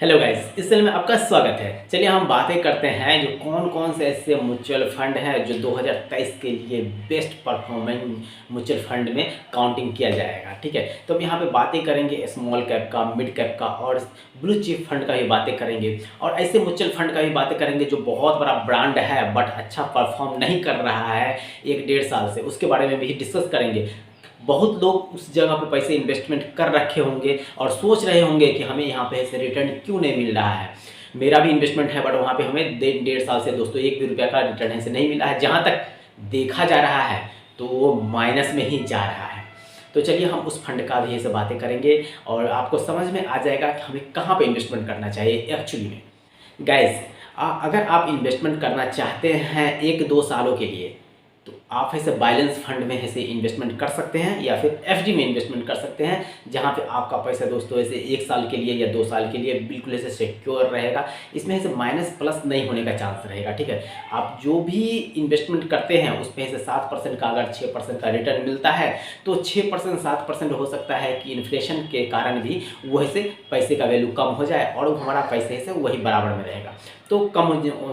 Hello guys, इस channel में आपका स्वागत है। चलिए हम बातें करते हैं जो कौन कौन से ऐसे म्यूचुअल फंड हैं जो 2023 के लिए बेस्ट परफॉर्मिंग म्यूचुअल फंड में काउंटिंग किया जाएगा। ठीक है, तो हम यहाँ पे बातें करेंगे स्मॉल कैप का, मिड कैप का और ब्लू चिप फंड का भी बातें करेंगे और ऐसे म्यूचुअल फंड का भी बातें करेंगे जो बहुत बड़ा ब्रांड है बट अच्छा परफॉर्म नहीं कर रहा है 1-1.5 साल से, उसके बारे में भी डिस्कस करेंगे। बहुत लोग उस जगह पे पैसे इन्वेस्टमेंट कर रखे होंगे और सोच रहे होंगे कि हमें यहाँ पे ऐसे रिटर्न क्यों नहीं मिल रहा है। मेरा भी इन्वेस्टमेंट है बट वहाँ पे हमें 1.5 साल से दोस्तों 1 भी रुपया का रिटर्न ऐसे नहीं मिला है। जहाँ तक देखा जा रहा है तो वो माइनस में ही जा रहा है। तो चलिए हम उस फंड का भी ऐसे बातें करेंगे और आपको समझ में आ जाएगा कि हमें कहाँ पे इन्वेस्टमेंट करना चाहिए एक्चुअली में। गाइज, अगर आप इन्वेस्टमेंट करना चाहते हैं 1-2 सालों के लिए तो आप ऐसे बैलेंस फंड में ऐसे इन्वेस्टमेंट कर सकते हैं या फिर एफडी में इन्वेस्टमेंट कर सकते हैं, जहां पे आपका पैसा दोस्तों ऐसे 1 साल के लिए या 2 साल के लिए बिल्कुल ऐसे सिक्योर रहेगा। इसमें ऐसे माइनस प्लस नहीं होने का चांस रहेगा। ठीक है, आप जो भी इन्वेस्टमेंट करते हैं उसमें ऐसे 7% का अगर 6% का रिटर्न मिलता है तो 6% 7% हो सकता है कि इन्फ्लेशन के कारण भी वही से पैसे का वैल्यू कम हो जाए और हमारा पैसे से वही बराबर में रहेगा, तो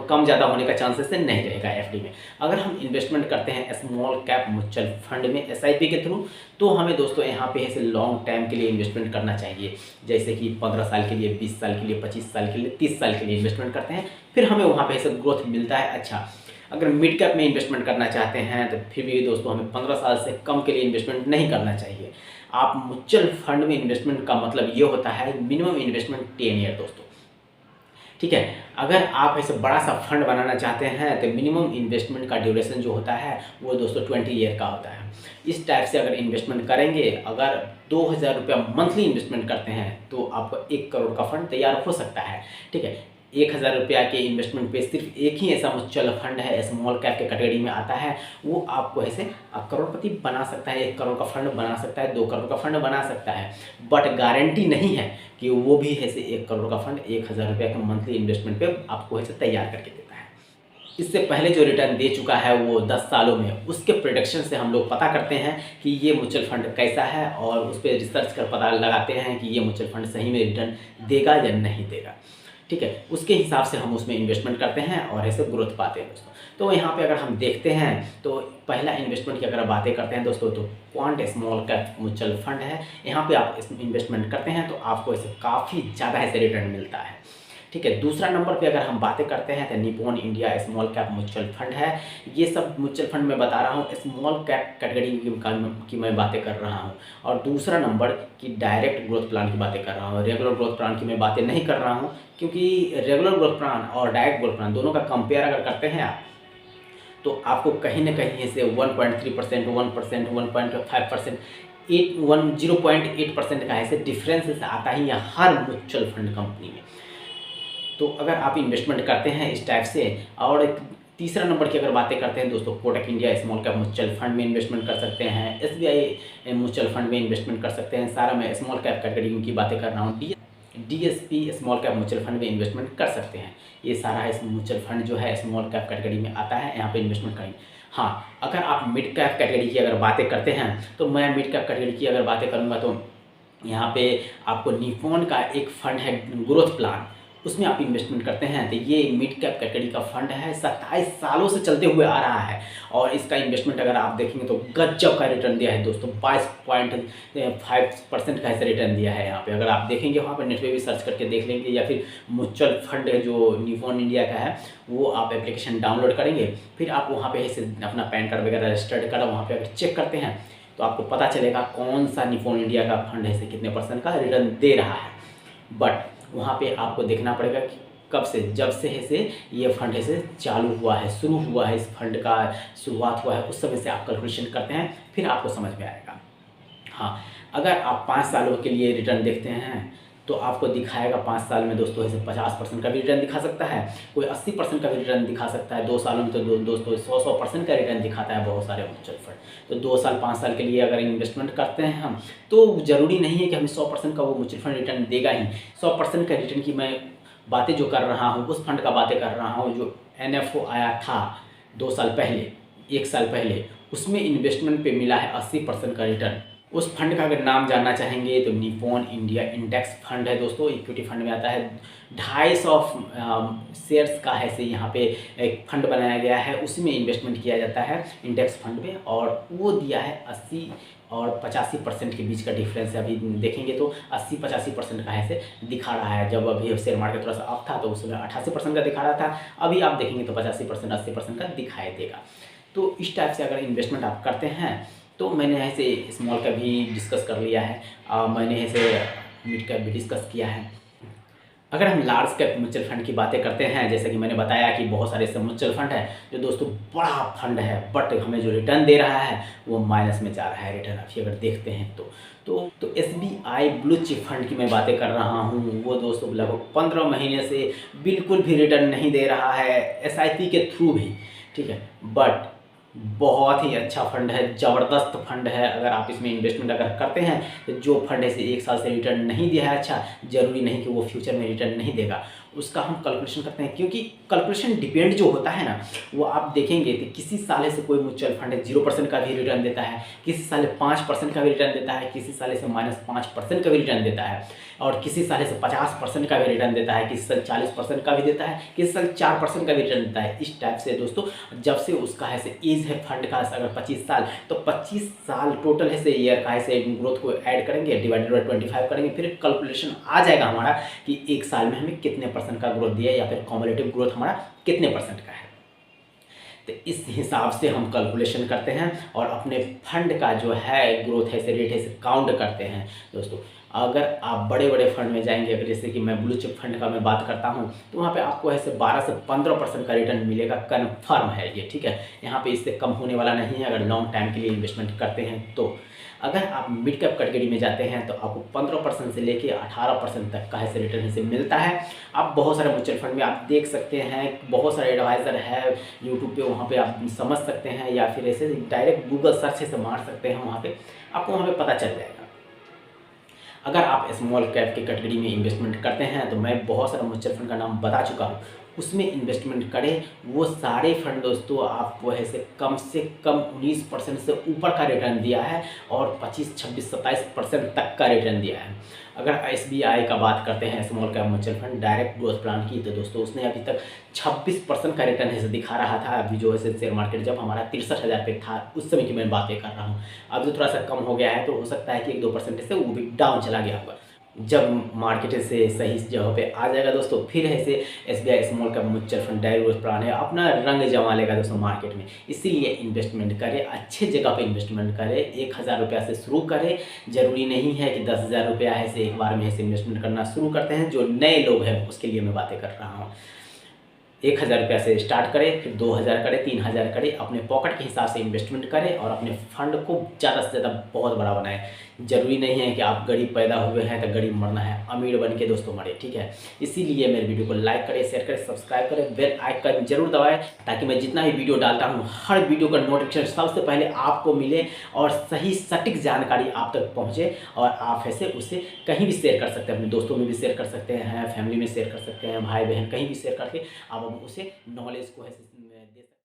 कम ज़्यादा होने का चांसेस नहीं रहेगा एफडी में। अगर हम इन्वेस्टमेंट करते हैं स्मॉल कैप म्यूचुअल फंड में एसआईपी के थ्रू, तो हमें दोस्तों यहाँ पे ऐसे लॉन्ग टाइम के लिए इन्वेस्टमेंट करना चाहिए, जैसे कि 15 साल के लिए, 20 साल के लिए, 25 साल के लिए, 30 साल के लिए इन्वेस्टमेंट करते हैं, फिर हमें वहाँ पे ऐसे ग्रोथ मिलता है। अच्छा, अगर मिड कैप में इन्वेस्टमेंट करना चाहते हैं तो फिर भी दोस्तों हमें 15 साल से कम के लिए इन्वेस्टमेंट नहीं करना चाहिए। आप म्यूचुअल फंड में इन्वेस्टमेंट का मतलब ये होता है मिनिमम इन्वेस्टमेंट 10 ईयर दोस्तों। ठीक है, अगर आप ऐसे बड़ा सा फंड बनाना चाहते हैं तो मिनिमम इन्वेस्टमेंट का ड्यूरेशन जो होता है वो दोस्तों 20 ईयर का होता है। इस टाइप से अगर इन्वेस्टमेंट करेंगे, अगर 2000 रुपया मंथली इन्वेस्टमेंट करते हैं तो आपको 1 करोड़ का फंड तैयार हो सकता है। ठीक है, 1000 रुपया के इन्वेस्टमेंट पे सिर्फ एक ही ऐसा म्यूचुअल फंड है स्मॉल कैप के कैटेगरी में आता है, वो आपको ऐसे करोड़पति बना सकता है, 1 करोड़ का फंड बना सकता है, 2 करोड़ का फंड बना सकता है, बट गारंटी नहीं है कि वो भी ऐसे 1 करोड़ का फंड 1000 रुपया के मंथली इन्वेस्टमेंट पे आपको ऐसे तैयार करके देता है। इससे पहले जो रिटर्न दे चुका है वो 10 सालों में, उसके प्रोडक्शन से हम लोग पता करते हैं कि ये म्यूचुअल फंड कैसा है और उस पर रिसर्च कर पता लगाते हैं कि ये म्यूचुअल फंड सही में रिटर्न देगा या नहीं देगा। ठीक है, उसके हिसाब से हम उसमें इन्वेस्टमेंट करते हैं और ऐसे ग्रोथ पाते हैं दोस्तों। तो यहाँ पे अगर हम देखते हैं तो पहला इन्वेस्टमेंट की अगर बातें करते हैं दोस्तों तो quant small cap mutual fund है। यहाँ पे आप इसमें इन्वेस्टमेंट करते हैं तो आपको ऐसे काफ़ी ज़्यादा ऐसे रिटर्न मिलता है। ठीक है, दूसरा नंबर पे अगर हम बातें करते हैं तो Nippon India small cap mutual fund है। ये सब म्यूचुअल फंड में बता रहा हूँ स्मॉल कैप कैटेगरी की मैं बातें कर रहा हूँ, और दूसरा नंबर की डायरेक्ट ग्रोथ प्लान की बातें कर रहा हूँ। रेगुलर ग्रोथ प्लान की मैं बातें नहीं कर रहा हूँ, क्योंकि रेगुलर ग्रोथ प्लान और डायरेक्ट ग्रोथ प्लान दोनों का कंपेयर अगर करते हैं आप तो आपको कहीं ना कहीं से 1.3%, 1%, 1.5%, 0.8% का ऐसे डिफरेंस आता ही है हर म्यूचुअल फंड कंपनी में। तो अगर आप इन्वेस्टमेंट करते हैं इस टाइप से, और तीसरा नंबर की अगर बातें करते हैं दोस्तों Kotak India small cap mutual fund में इन्वेस्टमेंट कर सकते हैं, एसबीआई म्यूचुअल फंड में इन्वेस्टमेंट कर सकते हैं। सारा मैं स्मॉल कैप कैटेगरी की बातें कर रहा हूँ। DSP small cap mutual fund में इन्वेस्टमेंट कर सकते हैं। ये सारा इस म्यूचुअल फंड जो है स्मॉल कैप कैटेगरी में आता है, यहाँ पे इन्वेस्टमेंट करेंगे। हाँ, अगर आप मिड कैप कैटेगरी की अगर बातें करते हैं तो मैं मिड कैप कैटेगरी की अगर बातें करूँगा तो यहाँ पे आपको निप्पॉन का एक फंड है ग्रोथ प्लान, उसमें आप इन्वेस्टमेंट करते हैं तो ये मिड कैप कैटेगरी का फंड है, 27 सालों से चलते हुए आ रहा है और इसका इन्वेस्टमेंट अगर आप देखेंगे तो गजब का रिटर्न दिया है दोस्तों। 22.5% का ऐसा रिटर्न दिया है। यहाँ पे अगर आप देखेंगे वहाँ पर नेट पे भी सर्च करके देख लेंगे, या फिर म्यूचुअल फंड जो निप्पॉन इंडिया का है वो आप एप्लीकेशन डाउनलोड करेंगे, फिर आप वहाँ पे ऐसे अपना पैन कार्ड वगैरह रजिस्टर्ड करा वहाँ पे अगर चेक करते हैं तो आपको पता चलेगा कौन सा निप्पॉन इंडिया का फंड है कितने % का रिटर्न दे रहा है। बट वहाँ पे आपको देखना पड़ेगा कि कब से, जब से ऐसे ये फंड ऐसे चालू हुआ है, शुरू हुआ है, इस फंड का शुरुआत हुआ है, उस समय से आप कैलकुलेशन करते हैं, फिर आपको समझ में आएगा। हाँ, अगर आप 5 सालों के लिए रिटर्न देखते हैं तो आपको दिखाएगा 5 साल में दोस्तों ऐसे 50% का भी रिटर्न दिखा सकता है, कोई 80% का भी रिटर्न दिखा सकता है। 2 सालों में तो दोस्तों 100% का रिटर्न दिखाता है बहुत सारे म्यूचुअल फंड। तो 2 साल 5 साल के लिए अगर इन्वेस्टमेंट करते हैं हम तो ज़रूरी नहीं है कि हमें 100% का वो म्यूचुअल फंड रिटर्न देगा ही। 100% का रिटर्न की मैं बातें जो कर रहा हूँ उस फंड का बातें कर रहा हूँ जो NFO आया था 2 साल पहले, 1 साल पहले, उसमें इन्वेस्टमेंट पे मिला है 80% का रिटर्न। उस फंड का अगर नाम जानना चाहेंगे तो निप्पॉन इंडिया इंडेक्स फंड है दोस्तों, इक्विटी फंड में आता है। 250 शेयर्स का है से यहाँ पे एक फंड बनाया गया है, उसी में इन्वेस्टमेंट किया जाता है इंडेक्स फंड में, और वो दिया है 80 और 85% के बीच का डिफरेंस है। अभी देखेंगे तो 80-85% का है से दिखा रहा है। जब अभी शेयर मार्केट थोड़ा सा अप था तो उस समय 88% का दिखा रहा था, अभी आप देखेंगे तो 85% 80% का दिखाई देगा। तो इस टाइप से अगर इन्वेस्टमेंट आप करते हैं तो मैंने ऐसे स्मॉल कैप भी डिस्कस कर लिया है, मैंने ऐसे मिड कैप भी डिस्कस किया है। अगर हम लार्ज कैप म्यूचुअल फंड की बातें करते हैं, जैसे कि मैंने बताया कि बहुत सारे ऐसे म्यूचुअल फंड है जो दोस्तों बड़ा फंड है, बट हमें जो रिटर्न दे रहा है वो माइनस में जा रहा है रिटर्न, अभी अगर देखते हैं तो SBI ब्लू चिप फंड की मैं बातें कर रहा हूँ, वो दोस्तों लगभग 15 महीने से बिल्कुल भी रिटर्न नहीं दे रहा है, SIP के थ्रू भी, ठीक है, बट बहुत ही अच्छा फंड है, ज़बरदस्त फंड है। अगर आप इसमें इन्वेस्टमेंट अगर करते हैं तो जो फंड ऐसे 1 साल से रिटर्न नहीं दिया है, अच्छा ज़रूरी नहीं कि वो फ्यूचर में रिटर्न नहीं देगा, उसका हम कैलकुलेशन करते हैं, क्योंकि कैलकुलेशन डिपेंड जो होता है ना, वो आप देखेंगे कि किसी साल से कोई म्यूचुअल फंड है 0% का भी रिटर्न देता है, किसी साल 5% का भी रिटर्न देता है, किसी साल से -5% का भी रिटर्न देता है, और किसी साल से 50% का भी रिटर्न देता है, किसी साल 40% का भी देता है, किसी साल 4% का भी रिटर्न देता है। इस टाइप से दोस्तों जब से उसका है से एज है फंड का अगर 25 साल, तो 25 साल टोटल है से ईयर का है से ग्रोथ को ऐड करेंगे, डिवाइडेड बाय 25 करेंगे, फिर कैलकुलेशन आ जाएगा हमारा कि एक साल में हमें कितने % का ग्रोथ दिया, या फिर कॉम्युलेटिव ग्रोथ हमारा कितने % का है। तो इस हिसाब से हम कैलकुलेशन करते हैं और अपने फंड का जो है ग्रोथ है से रेट है से काउंट करते हैं दोस्तों। अगर आप बड़े बड़े फंड में जाएंगे, अगर जैसे कि मैं ब्लू चिप फंड का मैं बात करता हूं, तो वहाँ पे आपको ऐसे 12 से 15% का रिटर्न मिलेगा, कन्फर्म है ये, ठीक है। यहाँ पे इससे कम होने वाला नहीं है अगर लॉन्ग टाइम के लिए इन्वेस्टमेंट करते हैं तो। अगर आप मिड कैप कैटेगरी में जाते हैं तो आपको 15% से लेके 18% तक का ऐसे रिटर्न से मिलता है। आप बहुत सारे म्यूचुअल फंड में आप देख सकते हैं, बहुत सारे एडवाइज़र है यूट्यूब पे, वहाँ पे आप समझ सकते हैं, या फिर ऐसे डायरेक्ट गूगल सर्च से मार सकते हैं, वहाँ पे आपको वहाँ पे पता चल जाएगा। अगर आप स्मॉल कैप की कैटेगरी में इन्वेस्टमेंट करते हैं तो मैं बहुत सारा म्यूचुअल फंड का नाम बता चुका हूँ, उसमें इन्वेस्टमेंट करें। वो सारे फंड दोस्तों आपको ऐसे कम 19% से ऊपर का रिटर्न दिया है, और 25, 26, 27% तक का रिटर्न दिया है। अगर SBI का बात करते हैं small cap mutual fund direct growth plan की, तो दोस्तों उसने अभी तक 26% का रिटर्न ऐसे दिखा रहा था। अभी जो ऐसे शेयर मार्केट जब हमारा 63,000 पे था उस समय की मैं बातें कर रहा हूँ, अब जो थोड़ा सा कम हो गया है, तो हो सकता है कि 1-2% से वो भी डाउन चला गया होगा। जब मार्केट से सही जगह पे आ जाएगा दोस्तों, फिर ऐसे SBI small cap mutual fund direct growth plan है, अपना रंग जमा लेगा दोस्तों मार्केट में। इसीलिए इन्वेस्टमेंट करें, अच्छे जगह पे इन्वेस्टमेंट करें, 1,000 रुपया से शुरू करें। ज़रूरी नहीं है कि 10,000 रुपया है से एक बार में ऐसे इन्वेस्टमेंट करना शुरू करते हैं। जो नए लोग हैं उसके लिए मैं बातें कर रहा हूँ। 1,000 रुपया से स्टार्ट करें, फिर 2,000 करें, 3,000 करें, अपने पॉकेट के हिसाब से इन्वेस्टमेंट करें और अपने फंड को ज़्यादा से ज़्यादा बहुत बड़ा बनाएं। ज़रूरी नहीं है कि आप गरीब पैदा हुए हैं तो गरीब मरना है, अमीर बन के दोस्तों मरे, ठीक है। इसीलिए मेरे वीडियो को लाइक करें, शेयर करें, सब्सक्राइब करें, बेल आइकन जरूर दबाएं, ताकि मैं जितना भी वीडियो डालता हूँ हर वीडियो का नोटिफिकेशन सबसे पहले आपको मिले और सही सटीक जानकारी आप तक पहुँचे, और आप ऐसे उसे कहीं भी शेयर कर सकते हैं, अपने दोस्तों में भी शेयर कर सकते हैं, फैमिली में शेयर कर सकते हैं, भाई बहन कहीं भी शेयर करके आप उसे नॉलेज को है